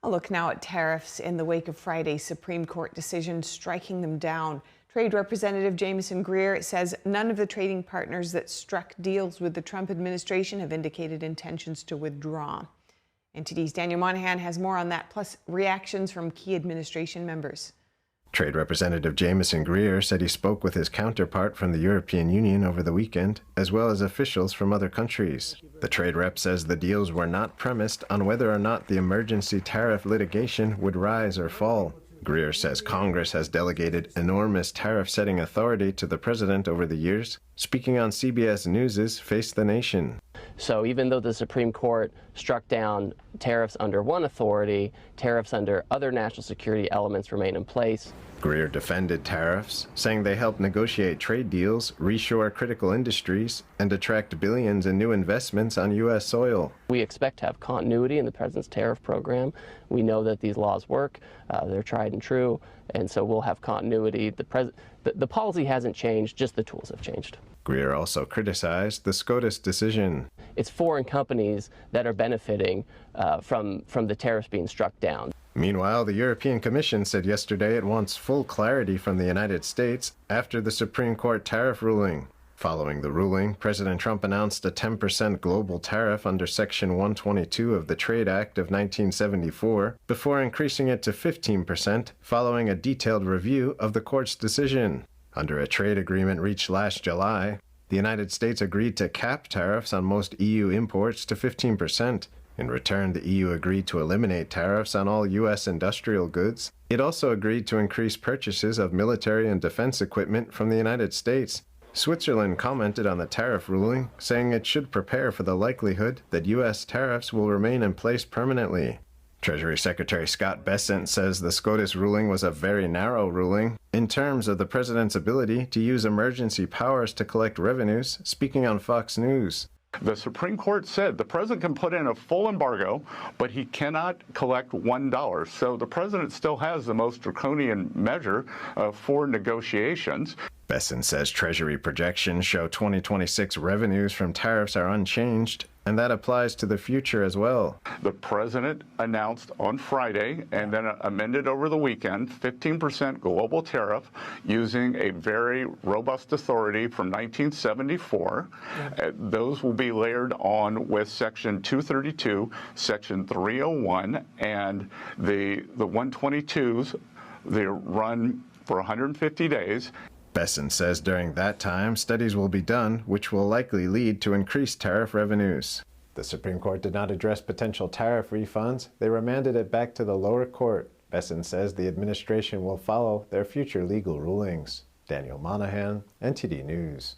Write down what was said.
A look now at tariffs in the wake of Friday's Supreme Court decision striking them down. Trade Representative Jamieson Greer says none of the trading partners that struck deals with the Trump administration have indicated intentions to withdraw. NTD's Daniel Monahan has more on that, plus reactions from key administration members. Trade Representative Jamieson Greer said he spoke with his counterpart from the European Union over the weekend, as well as officials from other countries. The trade rep says the deals were not premised on whether or not the emergency tariff litigation would rise or fall. Greer says Congress has delegated enormous tariff-setting authority to the president over the years, speaking on CBS News' Face the Nation. So even though the Supreme Court struck down tariffs under one authority, tariffs under other national security elements remain in place. Greer defended tariffs, saying they help negotiate trade deals, reshore critical industries, and attract billions in new investments on U.S. soil. We expect to have continuity in the president's tariff program. We know that these laws work, they're tried and true, and so we'll have continuity. The policy hasn't changed, just the tools have changed. Greer also criticized the SCOTUS decision. It's foreign companies that are benefiting from the tariffs being struck down. Meanwhile, the European Commission said yesterday it wants full clarity from the United States after the Supreme Court tariff ruling. Following the ruling, President Trump announced a 10% global tariff under Section 122 of the Trade Act of 1974, before increasing it to 15% following a detailed review of the court's decision. Under a trade agreement reached last July, the United States agreed to cap tariffs on most EU imports to 15%. In return, the EU agreed to eliminate tariffs on all U.S. industrial goods. It also agreed to increase purchases of military and defense equipment from the United States. Switzerland commented on the tariff ruling, saying it should prepare for the likelihood that U.S. tariffs will remain in place permanently. Treasury Secretary Scott Bessent says the SCOTUS ruling was a very narrow ruling in terms of the president's ability to use emergency powers to collect revenues, speaking on Fox News. The Supreme Court said the president can put in a full embargo, but he cannot collect $1. So the president still has the most draconian measure for negotiations. Bessent says Treasury projections show 2026 revenues from tariffs are unchanged, and that applies to the future as well. The president announced on Friday and then amended over the weekend 15% global tariff using a very robust authority from 1974. Those will be layered on with Section 232, Section 301, and the 122s. They run for 150 days. Bessent says during that time, studies will be done, which will likely lead to increased tariff revenues. The Supreme Court did not address potential tariff refunds. They remanded it back to the lower court. Bessent says the administration will follow their future legal rulings. Daniel Monahan, NTD News.